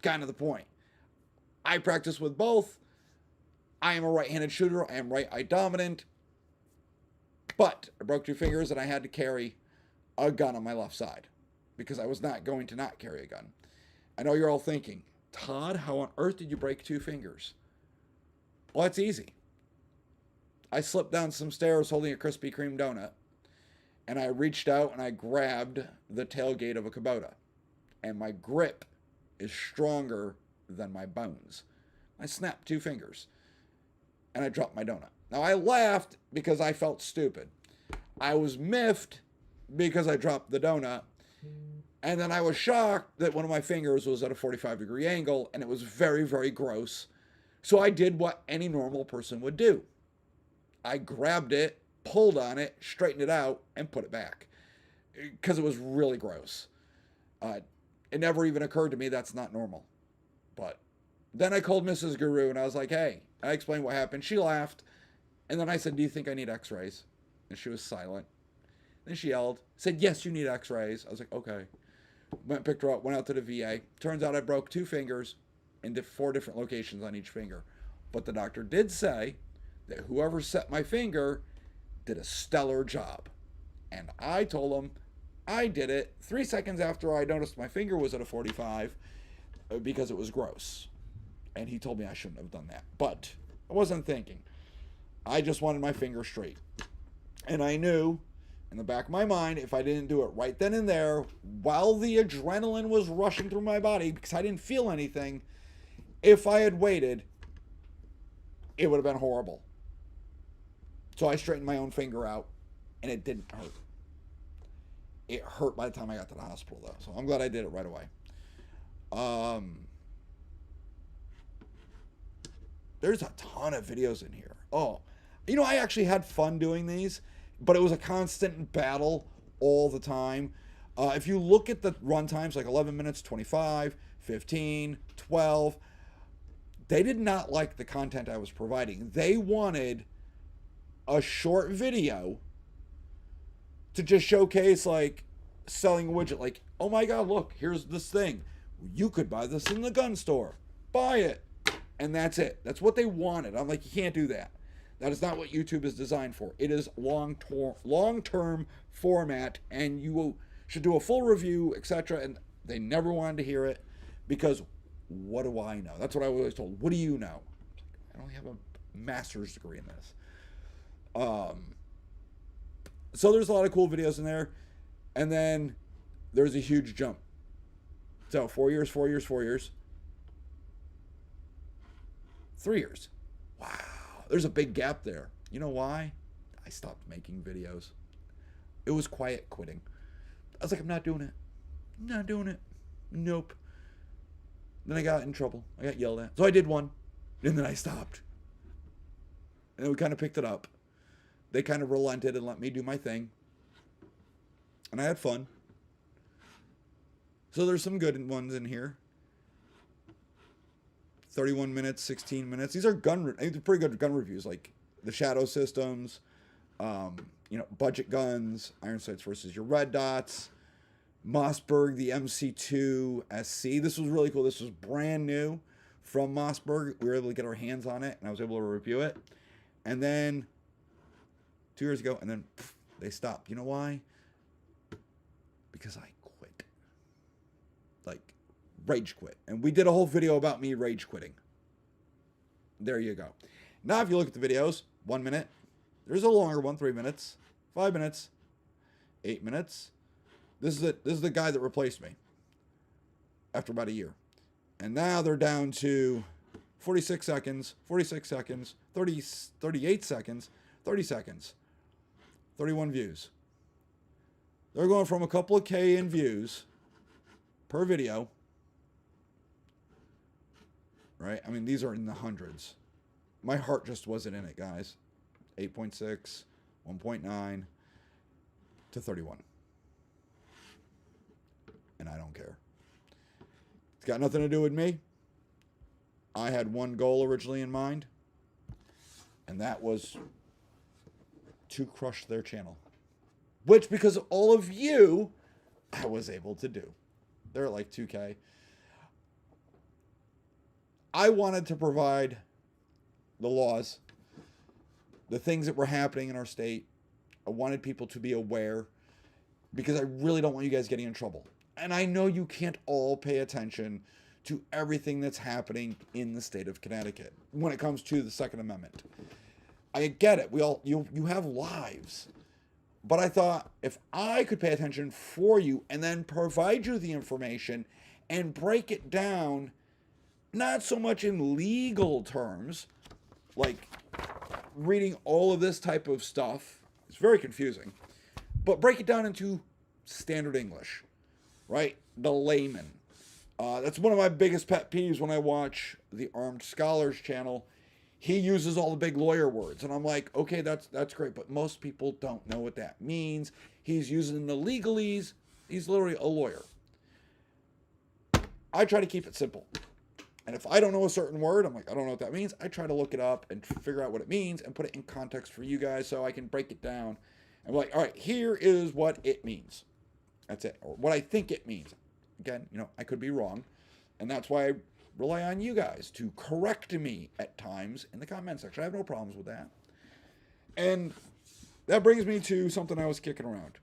Kind of the point. I practice with both. I am a right-handed shooter. I am right-eye dominant. But I broke 2 fingers and I had to carry a gun on my left side because I was not going to not carry a gun. I know you're all thinking, Todd, how on earth did you break 2 fingers? Well, it's easy. I slipped down some stairs holding a Krispy Kreme donut, and I reached out and I grabbed the tailgate of a Kubota, and my grip is stronger than my bones. I snapped 2 fingers, and I dropped my donut. Now, I laughed because I felt stupid. I was miffed because I dropped the donut, and then I was shocked that one of my fingers was at a 45-degree angle, and it was very, very gross. So I did what any normal person would do. I grabbed it, pulled on it, straightened it out, and put it back because it was really gross. It never even occurred to me that's not normal. But then I called Mrs. Guru, and I was like, hey, I explained what happened. She laughed, and then I said, do you think I need x-rays? And she was silent. Then she yelled, said, yes, you need x-rays. I was like, okay. Went, picked her up, went out to the VA. Turns out I broke 2 fingers in 4 different locations on each finger. But the doctor did say that whoever set my finger did a stellar job. And I told him I did it 3 seconds after I noticed my finger was at a 45 because it was gross. And he told me I shouldn't have done that. But I wasn't thinking. I just wanted my finger straight. And I knew in the back of my mind, if I didn't do it right then and there, while the adrenaline was rushing through my body, because I didn't feel anything, if I had waited, it would have been horrible. So I straightened my own finger out, and it didn't hurt. It hurt by the time I got to the hospital, though. So I'm glad I did it right away. There's a ton of videos in here. Oh, you know, I actually had fun doing these, but it was a constant battle all the time. If you look at the run times, like 11 minutes, 25, 15, 12, they did not like the content I was providing. They wanted a short video to just showcase, like, selling a widget. Like, oh my God, look, here's this thing. You could buy this in the gun store. Buy it. And that's it. That's what they wanted. I'm like, you can't do that. That is not what YouTube is designed for. It is long-term format, and you should do a full review, etc. And they never wanted to hear it because what do I know? That's what I was always told. What do you know? I only have a master's degree in this. So there's a lot of cool videos in there. And then there's a huge jump. So 4 years, 4 years, 4 years. 3 years. Wow. There's a big gap there. You know why? I stopped making videos. It was quiet quitting. I was like, I'm not doing it. I'm not doing it. Nope. Then I got in trouble. I got yelled at. So I did one. And then I stopped. And we kind of picked it up. They kind of relented and let me do my thing. And I had fun. So there's some good ones in here. 31 minutes, 16 minutes. These are pretty good gun reviews, like the Shadow Systems, budget guns, Iron Sights versus your Red Dots, Mossberg, the MC2 SC. This was really cool. This was brand new from Mossberg. We were able to get our hands on it, and I was able to review it. And then 2 years ago, and then they stopped. You know why? Because I quit. Like, rage quit. And we did a whole video about me rage quitting. There you go. Now, if you look at the videos, 1 minute. There's a longer one, 3 minutes, 5 minutes, 8 minutes. This is the guy that replaced me after about a year. And now they're down to 46 seconds, 46 seconds, 38 seconds, 30 seconds, 31 views. They're going from a couple of K in views per video. Right? I mean, these are in the hundreds. My heart just wasn't in it, guys. 8.6, 1.9 to 31. And I don't care. It's got nothing to do with me. I had one goal originally in mind, and that was to crush their channel. Which, because of all of you, I was able to do. They're at like 2K. I wanted to provide the laws, the things that were happening in our state. I wanted people to be aware because I really don't want you guys getting in trouble. And I know you can't all pay attention to everything that's happening in the state of Connecticut when it comes to the Second Amendment. I get it. You have lives. But I thought if I could pay attention for you and then provide you the information and break it down, not so much in legal terms, like reading all of this type of stuff, it's very confusing, but break it down into standard English, right? The layman. That's one of my biggest pet peeves when I watch the Armed Scholars channel. He uses all the big lawyer words, and I'm like, okay, that's great, but most people don't know what that means. He's using the legalese. He's literally a lawyer. I try to keep it simple. And if I don't know a certain word, I'm like, I don't know what that means. I try to look it up and figure out what it means and put it in context for you guys so I can break it down. And be like, all right, here is what it means. That's it. Or what I think it means. Again, I could be wrong. And that's why I rely on you guys to correct me at times in the comment section. I have no problems with that. And that brings me to something I was kicking around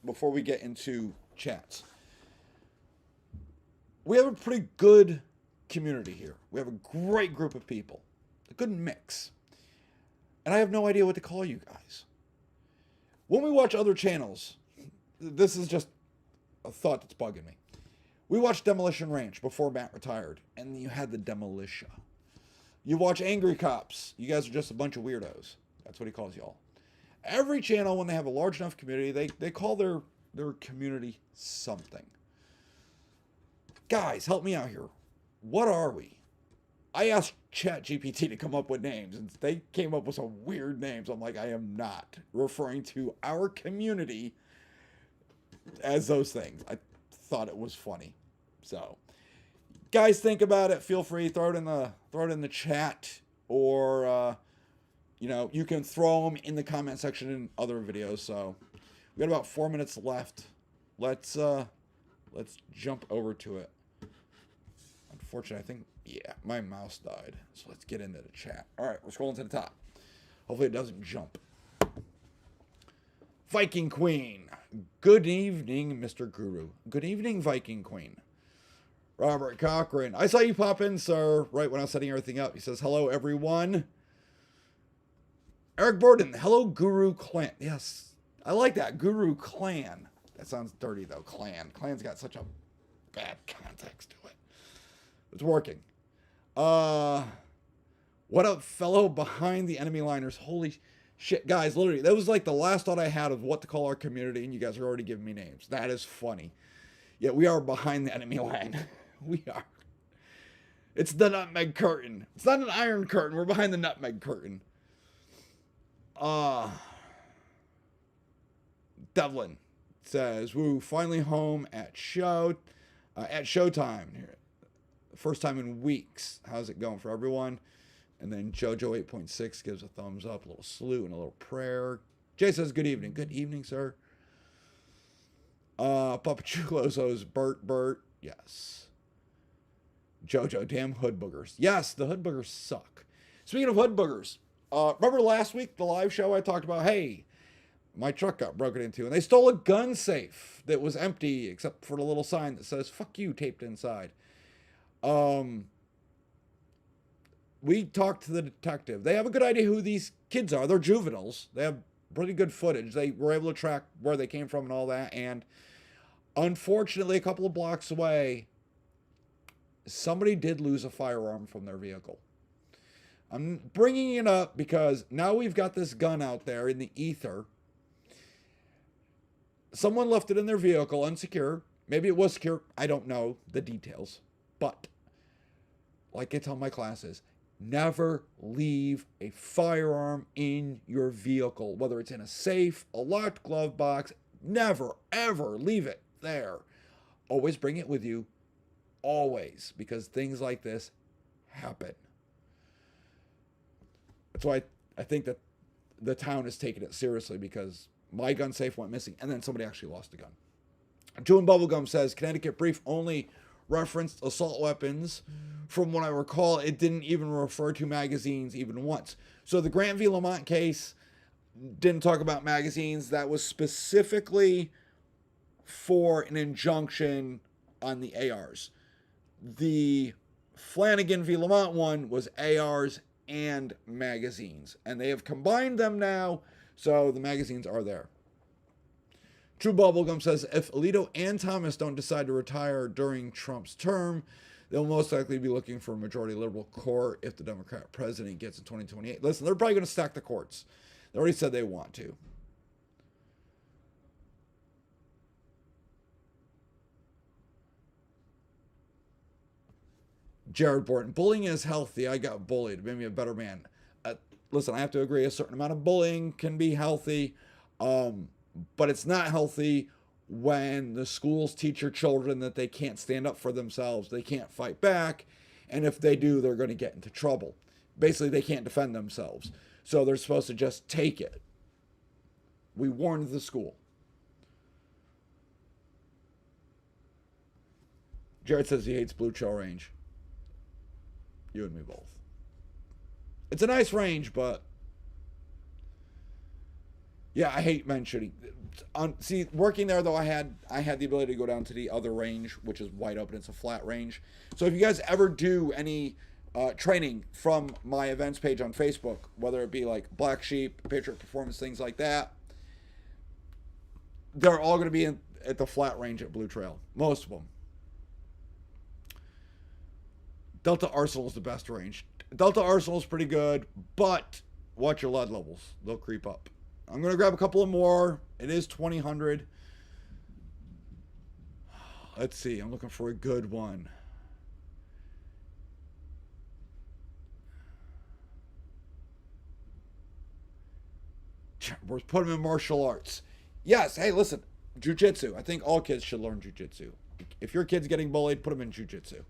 before we get into chats. We have a pretty good community here. We have a great group of people, a good mix. And I have no idea what to call you guys. When we watch other channels, this is just a thought that's bugging me. We watched Demolition Ranch before Matt retired, and you had the Demolitia. You watch Angry Cops. You guys are just a bunch of weirdos. That's what he calls y'all. Every channel, when they have a large enough community, they call their community something. Guys, help me out here. What are we? I asked ChatGPT to come up with names, and they came up with some weird names. I'm like, I am not referring to our community as those things. I thought it was funny. So, guys, think about it. Feel free, throw it in the chat, or you can throw them in the comment section in other videos. So, we got about 4 minutes left. Let's jump over to it. Unfortunately, I think, my mouse died. So let's get into the chat. All right, we're scrolling to the top. Hopefully it doesn't jump. Viking Queen. Good evening, Mr. Guru. Good evening, Viking Queen. Robert Cochran. I saw you pop in, sir, right when I was setting everything up. He says, hello, everyone. Eric Borden. Hello, Guru Clan. Yes, I like that. Guru Clan. That sounds dirty, though. Clan. Clan's got such a bad context to it. It's working. What up, fellow behind the enemy liners? Holy Shit, guys, literally, that was like the last thought I had of what to call our community, and you guys are already giving me names. That is funny. Yeah, we are behind the enemy line. We are. It's the nutmeg curtain. It's not an iron curtain. We're behind the nutmeg curtain. Devlin says, "Woo! Finally home at showtime here. First time in weeks. How's it going for everyone?" And then JoJo 8.6 gives a thumbs up, a little salute, and a little prayer. Jay says, "Good evening." Good evening, sir. Papa Chulo's Bert. Yes. JoJo, damn hood boogers. Yes, the hood boogers suck. Speaking of hood boogers, remember last week, the live show, I talked about, hey, my truck got broken into, and they stole a gun safe that was empty, except for the little sign that says, "Fuck you," taped inside. We talked to the detective. They have a good idea who these kids are. They're juveniles. They have pretty good footage. They were able to track where they came from and all that. And unfortunately, a couple of blocks away, somebody did lose a firearm from their vehicle. I'm bringing it up because now we've got this gun out there in the ether. Someone left it in their vehicle unsecure. Maybe it was secure. I don't know the details. But like I tell my classes, never leave a firearm in your vehicle, whether it's in a safe, a locked glove box. Never, ever leave it there. Always bring it with you. Always. Because things like this happen. That's why I think that the town is taking it seriously, because my gun safe went missing and then somebody actually lost a gun. Chewing Bubblegum says, Connecticut brief only referenced assault weapons. From what I recall, it didn't even refer to magazines even once. So the Grant v. Lamont case didn't talk about magazines. That was specifically for an injunction on the ARs. The Flanagan v. Lamont one was ARs and magazines, and they have combined them now, so the magazines are there. True Bubblegum says, if Alito and Thomas don't decide to retire during Trump's term, they'll most likely be looking for a majority liberal court if the Democrat president gets in 2028. Listen, they're probably going to stack the courts. They already said they want to. Jared Borton, bullying is healthy. I got bullied. It made me a better man. Listen, I have to agree, a certain amount of bullying can be healthy. But it's not healthy when the schools teach your children that they can't stand up for themselves, they can't fight back, and if they do, they're going to get into trouble. Basically, they can't defend themselves. So they're supposed to just take it. We warned the school. Jared says he hates Blue Trail Range. You and me both. It's a nice range, but yeah, I hate mentioning. See, working there though, I had the ability to go down to the other range, which is wide open. It's a flat range. So if you guys ever do any training from my events page on Facebook, whether it be like Black Sheep, Patriot Performance, things like that, they're all going to be at the flat range at Blue Trail. Most of them. Delta Arsenal is the best range. Delta Arsenal is pretty good, but watch your lead levels. They'll creep up. I'm going to grab a couple of more. It is 2000. Let's see. I'm looking for a good one. We're putting them in martial arts. Yes. Hey, listen. Jiu-jitsu. I think all kids should learn jiu-jitsu. If your kid's getting bullied, put them in jiu-jitsu.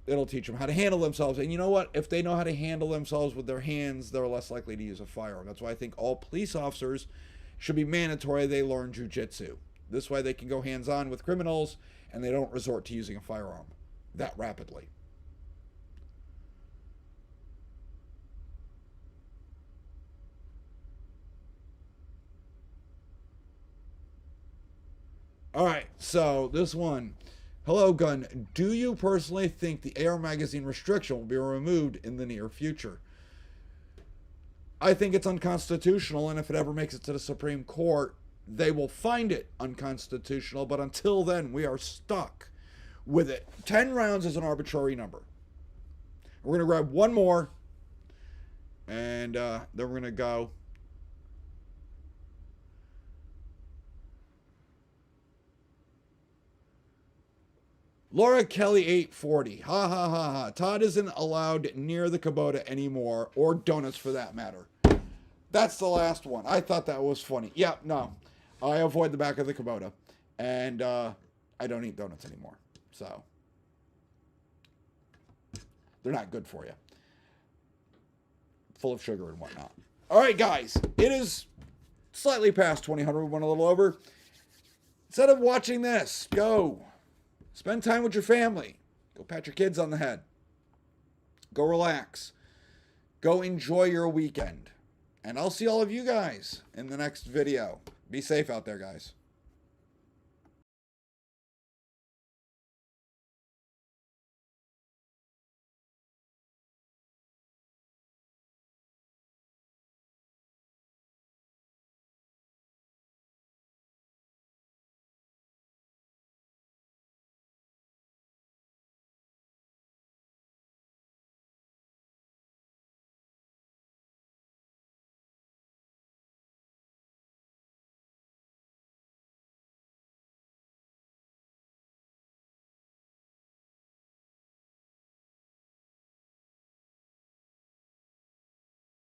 It'll teach them how to handle themselves. And you know what? If they know how to handle themselves with their hands, they're less likely to use a firearm. That's why I think all police officers should be mandatory they learn jiu-jitsu. This way they can go hands-on with criminals and they don't resort to using a firearm that rapidly. All right, so this one. Hello, Gun. Do you personally think the AR magazine restriction will be removed in the near future? I think it's unconstitutional, and if it ever makes it to the Supreme Court, they will find it unconstitutional, but until then, we are stuck with it. 10 rounds is an arbitrary number. We're going to grab one more, And then we're going to go. Laura Kelly 840. Ha ha ha ha. Todd isn't allowed near the Kubota anymore, or donuts for that matter. That's the last one. I thought that was funny. Yeah, no. I avoid the back of the Kubota. And I don't eat donuts anymore. So they're not good for you. Full of sugar and whatnot. All right, guys. It is slightly past 2000. We went a little over. Instead of watching this, go spend time with your family. Go pat your kids on the head. Go relax. Go enjoy your weekend. And I'll see all of you guys in the next video. Be safe out there, guys.